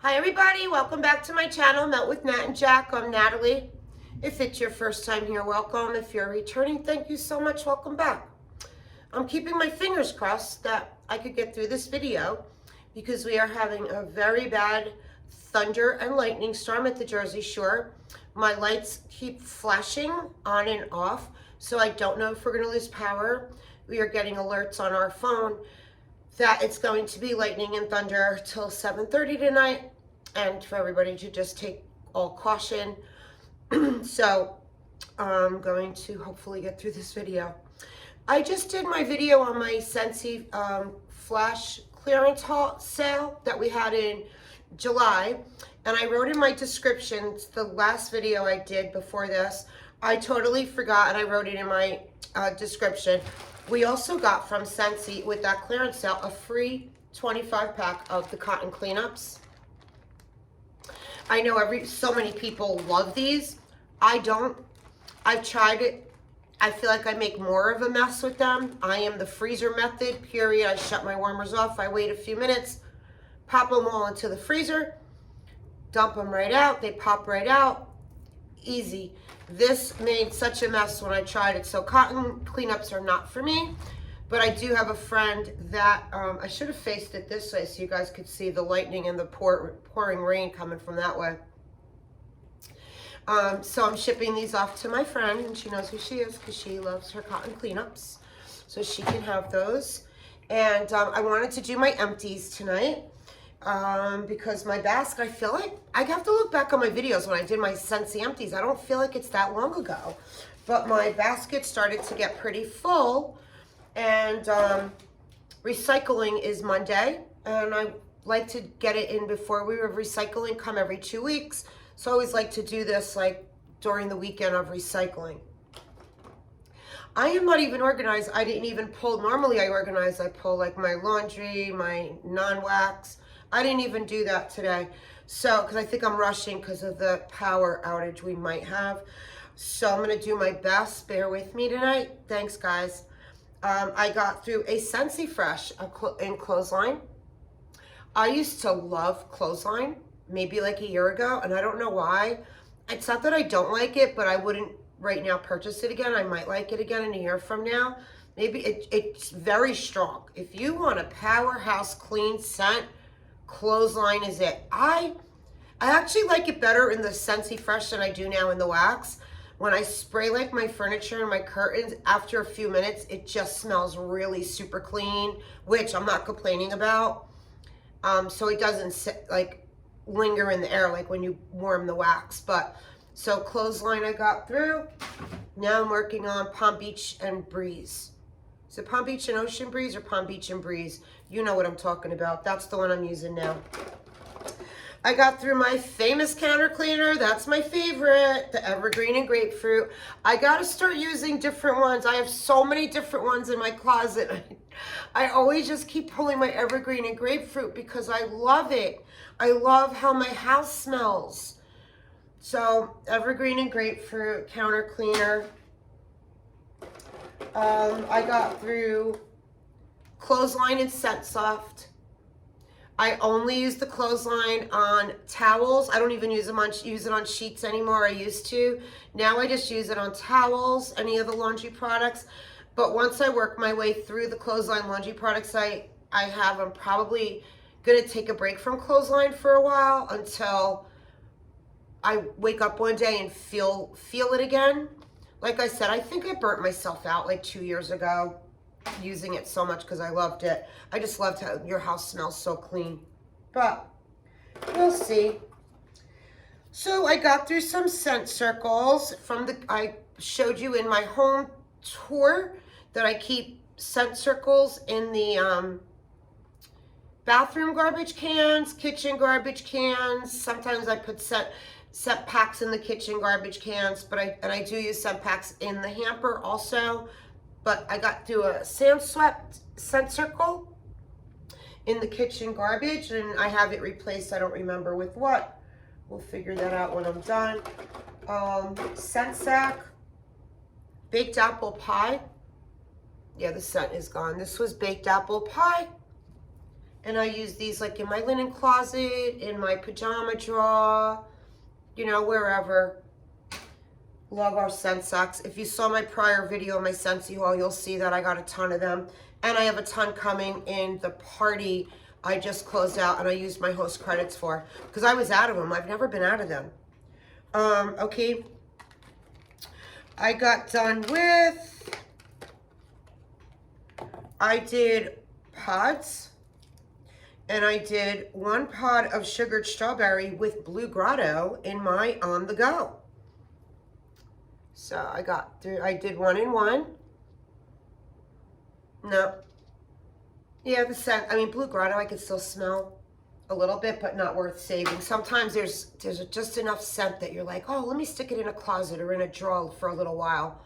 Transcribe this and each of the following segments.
Hi everybody, welcome back to my channel, Melt with Nat and Jack. I'm Natalie. If it's your first time here, welcome. If you're returning, thank you so much, welcome back. I'm keeping my fingers crossed that I could get through this video because we are having a very bad thunder and lightning storm at the Jersey Shore. My lights keep flashing on and off, so I don't know if we're going to lose power. We are getting alerts on our phone that it's going to be lightning and thunder till 7:30 tonight, and for everybody to just take all caution. So I'm going to hopefully get through this video. I just did my video on my Scentsy flash clearance haul sale that we had in July, and I wrote in my description, the last video I did before this, I totally forgot, and I wrote it in my description. We also got from Scentsy with that clearance sale a free 25 pack of the cotton cleanups. I know so many people love these. I don't. I've tried it. I feel like I make more of a mess with them. I am the freezer method, period. I shut my warmers off. I wait a few minutes, pop them all into the freezer, dump them right out. They pop right out. Easy. This made such a mess when I tried it. So cotton cleanups are not for me, but I do have a friend that, I should have faced it this way so you guys could see the lightning and the pouring rain coming from that way. So I'm shipping these off to my friend, and she knows who she is because she loves her cotton cleanups. So she can have those. And I wanted to do my empties tonight. Because my basket, I feel like, I have to look back on my videos when I did my Scentsy empties. I don't feel like it's that long ago. But my basket started to get pretty full. And recycling is Monday. And I like to get it in before we have recycling come every 2 weeks. So I always like to do this like during the weekend of recycling. I am not even organized. I didn't even pull. Normally I organize. I pull like my laundry, my non-wax. I didn't even do that today. So, because I think I'm rushing because of the power outage we might have. So I'm going to do my best. Bear with me tonight. Thanks, guys. I got through a Scentsy Fresh in Clothesline. I used to love Clothesline maybe like a year ago, and I don't know why. It's not that I don't like it, but I wouldn't right now purchase it again. I might like it again in a year from now. Maybe it's very strong. If you want a powerhouse clean scent, Clothesline is it. I actually like it better in the Scentsy Fresh than I do now in the wax. When I spray like my furniture and my curtains, after a few minutes, it just smells really super clean, which I'm not complaining about. So it doesn't sit, like linger in the air like when you warm the wax. But so Clothesline I got through. Now I'm working on Palm Beach and Breeze. Is it Palm Beach and Ocean Breeze or Palm Beach and Breeze? You know what I'm talking about. That's the one I'm using now. I got through my famous counter cleaner. That's my favorite, the Evergreen and Grapefruit. I got to start using different ones. I have so many different ones in my closet. I always just keep pulling my Evergreen and Grapefruit because I love it. I love how my house smells. So Evergreen and Grapefruit counter cleaner. I got through Clothesline and Scent Soft. I only use the Clothesline on towels. I don't even use it on sheets anymore. I used to. Now I just use it on towels, any of the laundry products. But once I work my way through the Clothesline laundry products I have, I'm probably going to take a break from Clothesline for a while until I wake up one day and feel it again. Like I said, I think I burnt myself out like 2 years ago using it so much because I loved it. I just loved how your house smells so clean. But we'll see. So I got through some scent circles from I showed you in my home tour that I keep scent circles in the bathroom garbage cans, kitchen garbage cans. Sometimes I put scent packs in the kitchen garbage cans, but I do use scent packs in the hamper also. But I got through a sand swept scent circle in the kitchen garbage, and I have it replaced. I don't remember with what. We'll figure that out when I'm done. Scent sack, baked apple pie. Yeah, the scent is gone. This was baked apple pie. And I use these like in my linen closet, in my pajama drawer, you know, wherever. Love our scent socks. If you saw my prior video, my Scentsy haul, you'll see that I got a ton of them. And I have a ton coming in the party I just closed out and I used my host credits for. Because I was out of them. I've never been out of them. Okay. I got done with... I did pods. And I did 1 pod of sugared strawberry with Blue Grotto in my On The Go. So I got through, I did 1 in 1. No. Yeah, the scent, I mean, Blue Grotto I could still smell a little bit, but not worth saving. Sometimes there's just enough scent that you're like, oh, let me stick it in a closet or in a drawer for a little while.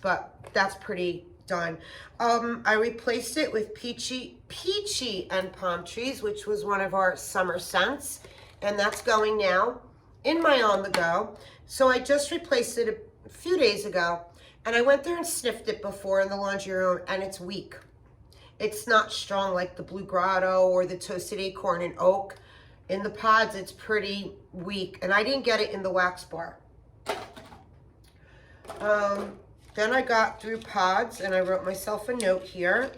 But that's pretty done. I replaced it with Peachy and Palm Trees, which was one of our summer scents. And that's going now in my On The Go. So I just replaced it a few days ago, and I went there and sniffed it before in the laundry room, and it's weak. It's not strong like the Blue Grotto or the Toasted Acorn and Oak. In the pods, it's pretty weak, and I didn't get it in the wax bar. Then I got through pods, and I wrote myself a note here.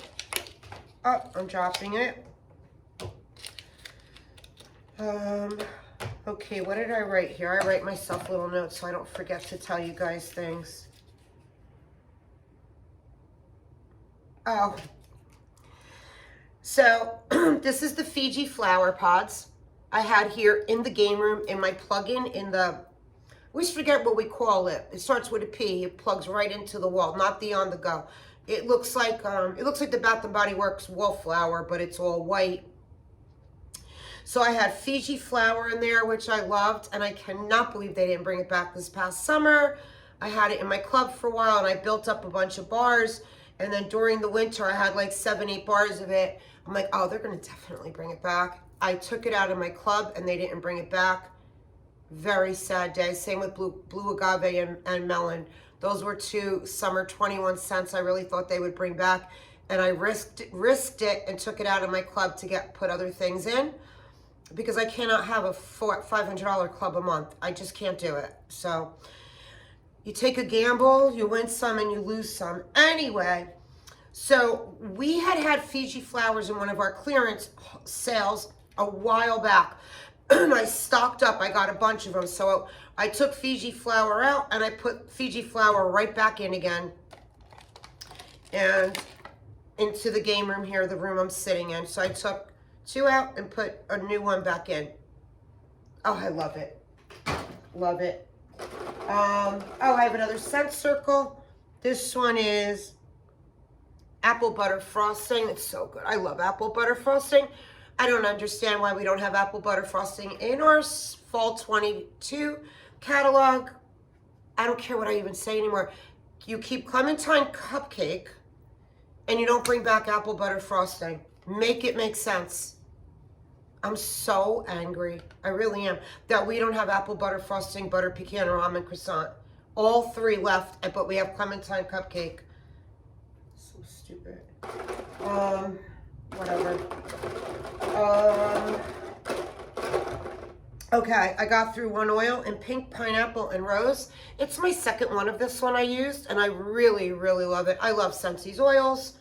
Oh, I'm dropping it. Okay, what did I write here? I write myself little notes so I don't forget to tell you guys things. Oh. So, this is the Fiji flower pods I had here in the game room in my plug-in in the, I always forget what we call it. It starts with a P. It plugs right into the wall, not the On The Go. It looks like the Bath & Body Works wallflower, but it's all white. So I had Fiji flower in there, which I loved, and I cannot believe they didn't bring it back this past summer. I had it in my club for a while, and I built up a bunch of bars, and then during the winter, I had like 7, 8 bars of it. I'm like, oh, they're going to definitely bring it back. I took it out of my club, and they didn't bring it back. Very sad day. Same with blue agave and melon. Those were 2 summer 21 scents I really thought they would bring back, and I risked it and took it out of my club to put other things in. Because I cannot have a $500 club a month. I just can't do it. So you take a gamble, you win some and you lose some. Anyway, so we had Fiji flowers in one of our clearance sales a while back. And I stocked up. I got a bunch of them. So I took Fiji flower out and I put Fiji flower right back in again. And into the game room here, the room I'm sitting in. So I took 2 out and put a new one back in. Oh, I love it. Love it. Oh, I have another scent circle. This one is apple butter frosting. It's so good. I love apple butter frosting. I don't understand why we don't have apple butter frosting in our fall 22 catalog. I don't care what I even say anymore. You keep clementine cupcake and you don't bring back apple butter frosting. Make it make sense. I'm so angry. I really am. That we don't have apple butter frosting, butter pecan, or almond croissant. All 3 left, but we have clementine cupcake. So stupid. Whatever. Okay, I got through 1 oil in pink, pineapple, and rose. It's my second one of this one I used, and I really, really love it. I love Scentsy's oils.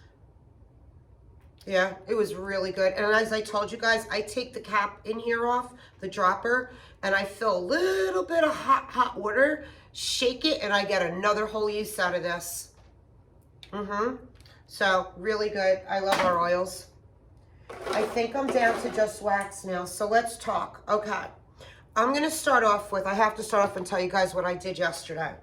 Yeah, it was really good. And as I told you guys, I take the cap in here off, the dropper, and I fill a little bit of hot water, shake it, and I get another whole use out of this. So, really good. I love our oils. I think I'm down to just wax now, so let's talk. Okay. I'm going to start off with, I have to start off and tell you guys what I did yesterday.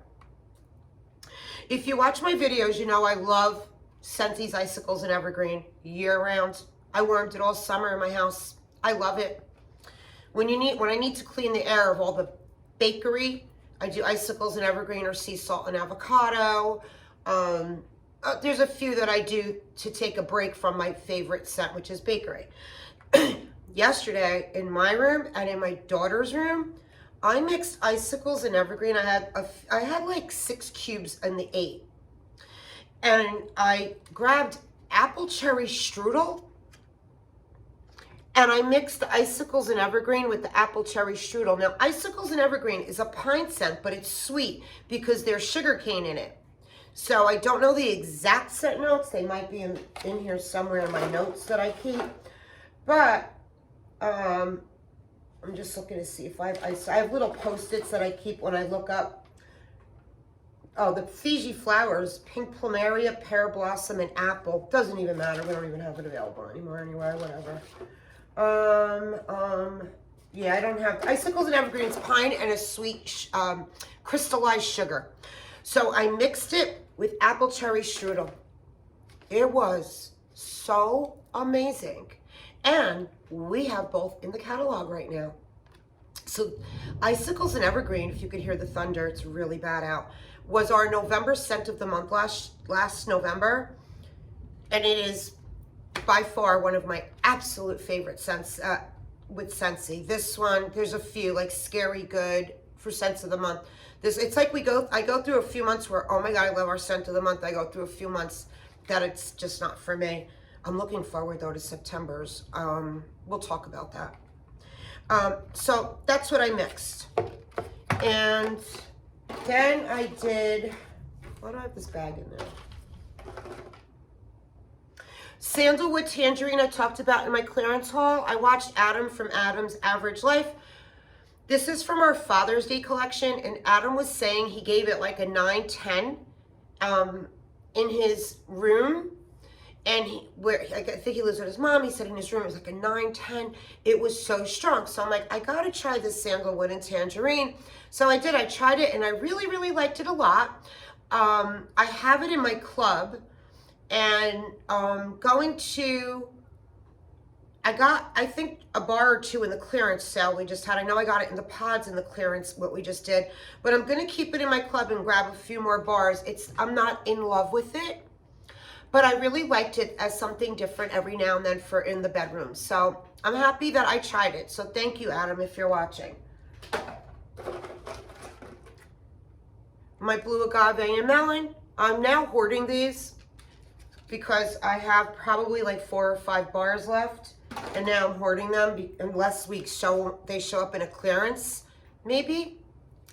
If you watch my videos, you know I love Scentsy's Icicles and Evergreen year-round. I wormed it all summer in my house. I love it. When I need to clean the air of all the bakery, I do Icicles and Evergreen or sea salt and avocado. There's a few that I do to take a break from my favorite scent, which is bakery. Yesterday, in my room and in my daughter's room, I mixed Icicles and Evergreen. I had like 6 cubes in the 8. And I grabbed apple cherry strudel And I mixed the Icicles and Evergreen with the apple cherry strudel. Now, Icicles and Evergreen is a pine scent, but it's sweet because there's sugar cane in it. So I don't know the exact scent notes. They might be in here somewhere in my notes that I keep. But I'm just looking to see if I have little Post-its that I keep when I look up. Oh, the Fiji flowers, pink plumeria, pear blossom, and apple. Doesn't even matter. We don't even have it available anymore anyway, whatever. Yeah, I don't have Icicles and Evergreens, pine, and a sweet crystallized sugar. So I mixed it with apple cherry strudel. It was so amazing. And we have both in the catalog right now. So Icicles and Evergreen, if you could hear the thunder, it's really bad out, was our November scent of the month last November. And it is by far one of my absolute favorite scents with Scentsy. This one, there's a few, like Scary Good for scents of the month. It's like I go through a few months where, oh my God, I love our scent of the month. I go through a few months that it's just not for me. I'm looking forward though to September's. We'll talk about that. So that's what I mixed. And then I did, why do I have this bag in there? Sandalwood Tangerine I talked about in my clearance haul. I watched Adam from Adam's Average Life. This is from our Father's Day collection, and Adam was saying he gave it like a 9-10 in his room. And I think he lives with his mom. He said in his room it was like a 9-10. It was so strong. So I'm like, I gotta try this Sandalwood and Tangerine. So I did. I tried it, and I really, really liked it a lot. I have it in my club, and I got, I think, a bar or two in the clearance sale we just had. I know I got it in the pods in the clearance, what we just did. But I'm going to keep it in my club and grab a few more bars. I'm not in love with it, but I really liked it as something different every now and then for in the bedroom. So I'm happy that I tried it. So thank you, Adam, if you're watching. My blue agave and melon. I'm now hoarding these because I have probably like 4 or 5 bars left. And now I'm hoarding them unless they show up in a clearance. Maybe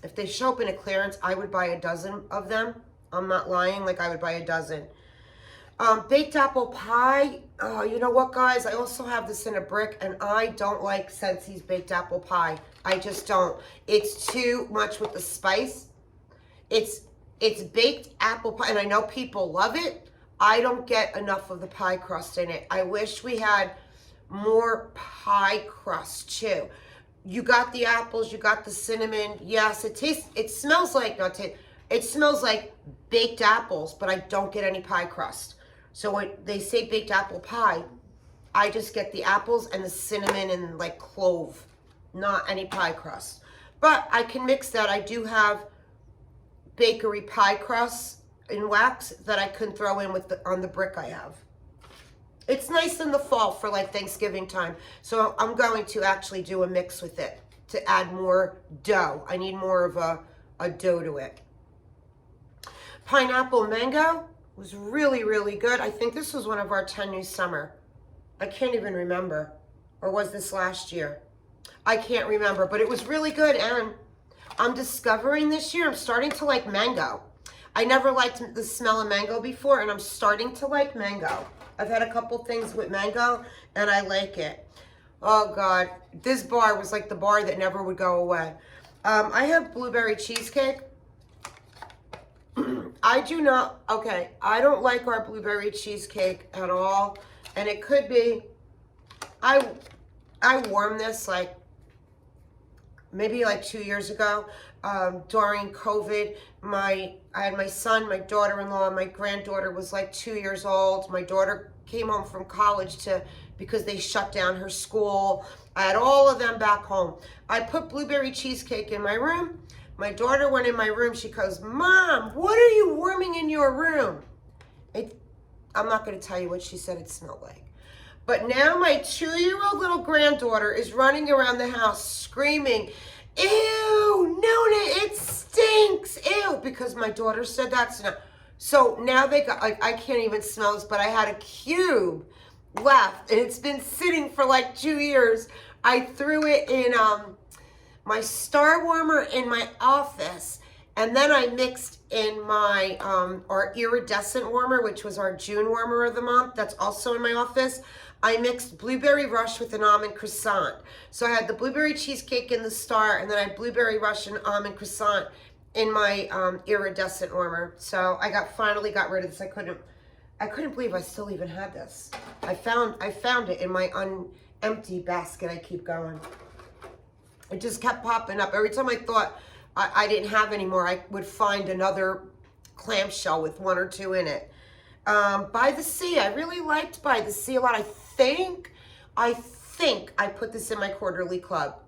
if they show up in a clearance, I would buy a dozen of them. I'm not lying, like I would buy a dozen. Baked apple pie. You know what, guys? I also have this in a brick, and I don't like Scentsy's baked apple pie. I just don't. It's too much with the spice. It's baked apple pie, and I know people love it. I don't get enough of the pie crust in it. I wish we had more pie crust too. You got the apples, you got the cinnamon. Yes, it smells like, it smells like baked apples, but I don't get any pie crust. So when they say baked apple pie, I just get the apples and the cinnamon and like clove, not any pie crust. But I can mix that. I do have bakery pie crust in wax that I can throw in on the brick I have. It's nice in the fall for like Thanksgiving time. So I'm going to actually do a mix with it to add more dough. I need more of a dough to it. Pineapple mango was really, really good. I think this was one of our 10 new summer. I can't even remember. Or was this last year? I can't remember, but it was really good. And I'm discovering this year, I'm starting to like mango. I never liked the smell of mango before, and I'm starting to like mango. I've had a couple things with mango, and I like it. Oh, God. This bar was like the bar that never would go away. I have blueberry cheesecake. I don't like our blueberry cheesecake at all. And it could be, I warmed this like, maybe like 2 years ago. During COVID, I had my son, my daughter-in-law, my granddaughter was like 2 years old. My daughter came home from college because they shut down her school. I had all of them back home. I put blueberry cheesecake in my room. My daughter went in my room. She goes, Mom, what are you warming in your room? I'm not going to tell you what she said it smelled like. But now my 2-year-old little granddaughter is running around the house screaming, ew, Nona, it stinks, ew, because my daughter said that. So now they got, I can't even smell this, but I had a cube left, and it's been sitting for like 2 years. I threw it in my star warmer in my office, and then I mixed in my our iridescent warmer, which was our June warmer of the month. That's also in my office. I mixed blueberry rush with an almond croissant. So I had the blueberry cheesecake in the star, and then I had blueberry rush and almond croissant in my iridescent warmer. So I finally got rid of this. I couldn't believe I still even had this. I found it in my empty basket. I keep going. It just kept popping up. Every time I thought I didn't have any more, I would find another clamshell with 1 or 2 in it. By the Sea, I really liked By the Sea a lot. I think I put this in my quarterly club.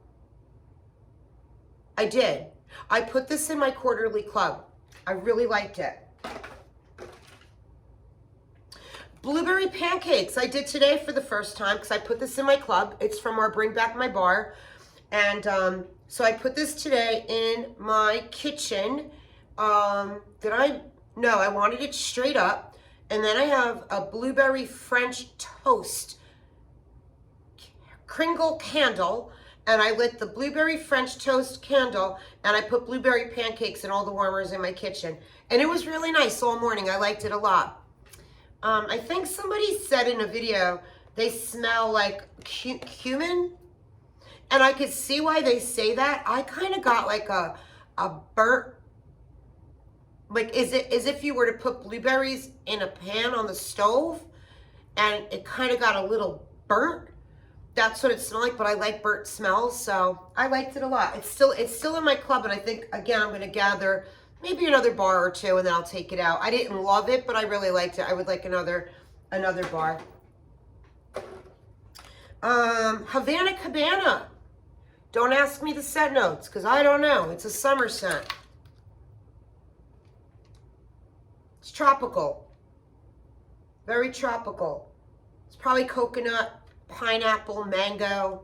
I did. I put this in my quarterly club. I really liked it. Blueberry pancakes I did today for the first time because I put this in my club. It's from our Bring Back My Bar. And so I put this today in my kitchen. No, I wanted it straight up. And then I have a blueberry French toast Kringle candle. And I lit the blueberry French toast candle, and I put blueberry pancakes in all the warmers in my kitchen. And it was really nice all morning. I liked it a lot. I think somebody said in a video they smell like cumin. And I could see why they say that. I kind of got like a burnt, like as if you were to put blueberries in a pan on the stove, and it kind of got a little burnt. That's what it smelled like, but I like burnt smells, so I liked it a lot. It's still in my club, and I think, again, I'm going to gather maybe another bar or 2, and then I'll take it out. I didn't love it, but I really liked it. I would like another bar. Havana Cabana. Don't ask me the scent notes, because I don't know. It's a summer scent. It's tropical. Very tropical. It's probably coconut, pineapple, mango.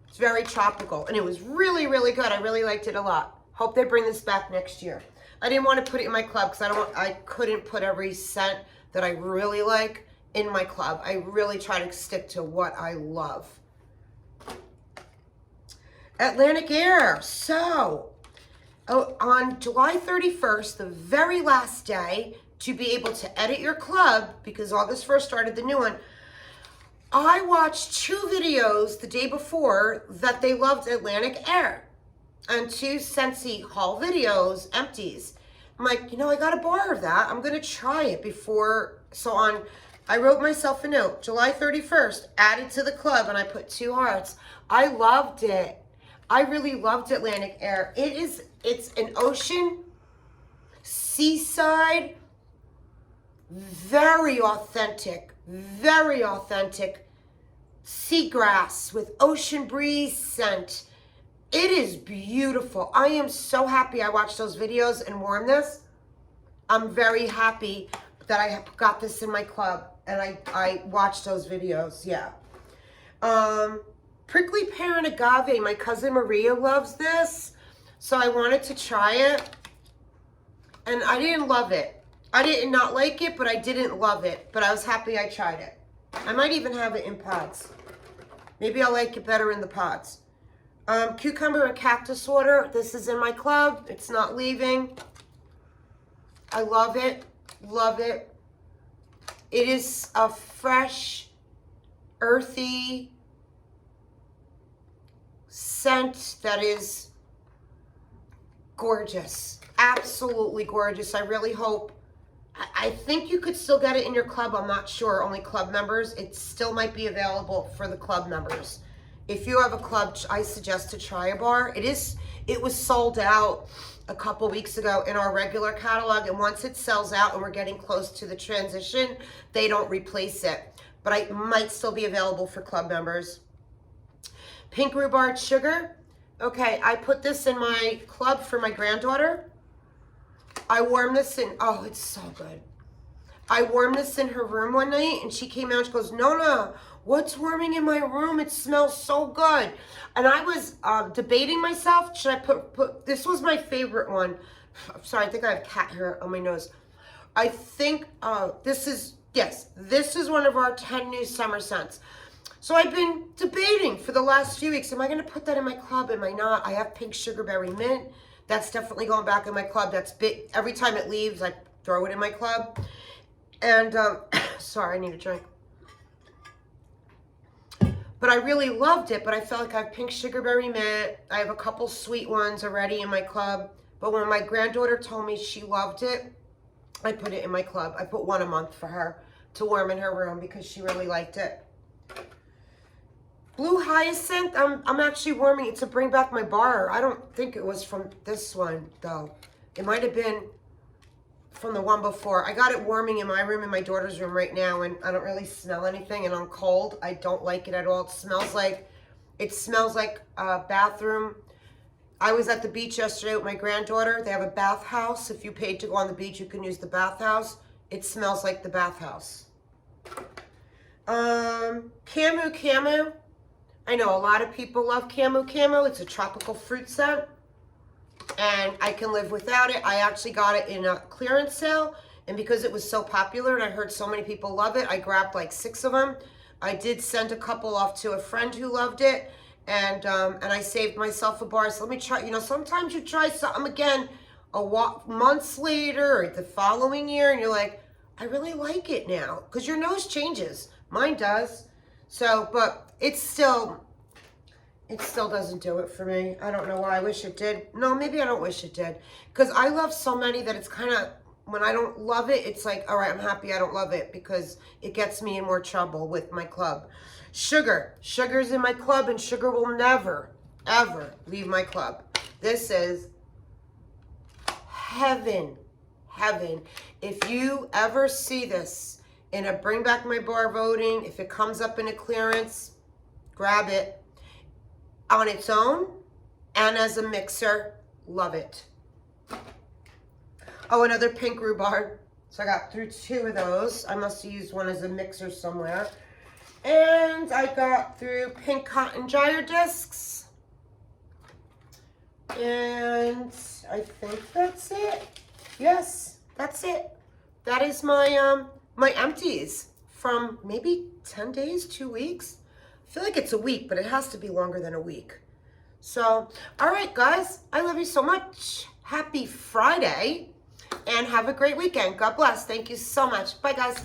It's very tropical, and it was really, really good. I really liked it a lot. Hope they bring this back next year. I didn't want to put it in my club because I couldn't put every scent that I really like in my club. I really try to stick to what I love. Atlantic Air. So, on July 31st, the very last day to be able to edit your club, because August 1st started the new one, I watched 2 videos the day before that they loved Atlantic Air, and 2 Scentsy haul videos, Empties. I'm like, I got a bar of that. I'm going to try it before. So I wrote myself a note, July 31st, added to the club, and I put 2 hearts. I loved it. I really loved Atlantic Air. It's an ocean, seaside, very authentic seagrass with ocean breeze scent. It is beautiful. I am so happy I watched those videos and warmed this. I'm very happy that I got this in my club and I watched those videos. Yeah. Prickly Pear and Agave. My cousin Maria loves this, so I wanted to try it, and I didn't love it. I did not like it, but I didn't love it. But I was happy I tried it. I might even have it in pods. Maybe I'll like it better in the pods. Cucumber and cactus water. This is in my club. It's not leaving. I love it. Love it. It is a fresh, earthy scent that is gorgeous. Absolutely gorgeous. I really hope. I think you could still get it in your club. I'm not sure. Only club members. It still might be available for the club members. If you have a club, I suggest to try a bar. It was sold out a couple weeks ago in our regular catalog, and once it sells out and we're getting close to the transition, they don't replace it. But it might still be available for club members. Pink Rhubarb Sugar. Okay, I put this in my club for my granddaughter. I warmed this in, oh, it's so good. I warmed this in her room one night, and she came out and she goes, Nona, what's warming in my room? It smells so good. And I was debating myself, should I put, this was my favorite one. I'm sorry, I think I have cat hair on my nose. I think this is Yes, this is one of our 10 new summer scents. So I've been debating for the last few weeks, am I going to put that in my club? Am I not? I have pink sugarberry mint. That's definitely going back in my club. That's big. Every time it leaves, I throw it in my club. And, sorry, I need a drink. But I really loved it, but I felt like I have pink sugarberry mint. I have a couple sweet ones already in my club. But when my granddaughter told me she loved it, I put it in my club. I put one a month for her to warm in her room because she really liked it. Blue Hyacinth, I'm actually warming it to bring back my bar. I don't think it was from this one, though. It might have been from the one before. I got it warming in my room, in my daughter's room right now, and I don't really smell anything, and I'm cold. I don't like it at all. It smells like a bathroom. I was at the beach yesterday with my granddaughter. They have a bathhouse. If you paid to go on the beach, you can use the bathhouse. It smells like the bathhouse. Camu. I know a lot of people love Camu. It's a tropical fruit scent, and I can live without it. I actually got it in a clearance sale, and because it was so popular and I heard so many people love it, I grabbed like 6 of them. I did send a couple off to a friend who loved it, and I saved myself a bar. So let me try. You know, sometimes you try something again months later or the following year, and you're like, I really like it now, because your nose changes. Mine does. So, but it still doesn't do it for me. I don't know why. I wish it did. No, maybe I don't wish it did. Because I love so many that it's kind of, when I don't love it, it's like, all right, I'm happy I don't love it because it gets me in more trouble with my club. Sugar's in my club, and sugar will never, ever leave my club. This is heaven. If you ever see this in a Bring Back My Bar voting, if it comes up in a clearance, grab it. On its own and as a mixer, love it. Oh, another pink rhubarb. So I got through 2 of those. I must have used one as a mixer somewhere. And I got through pink cotton gyre discs. And I think that's it. Yes, that's it. That is my my empties from maybe 10 days, 2 weeks. I feel like it's a week, but it has to be longer than a week. So, all right, guys, I love you so much. Happy Friday, and have a great weekend. God bless. Thank you so much. Bye, guys.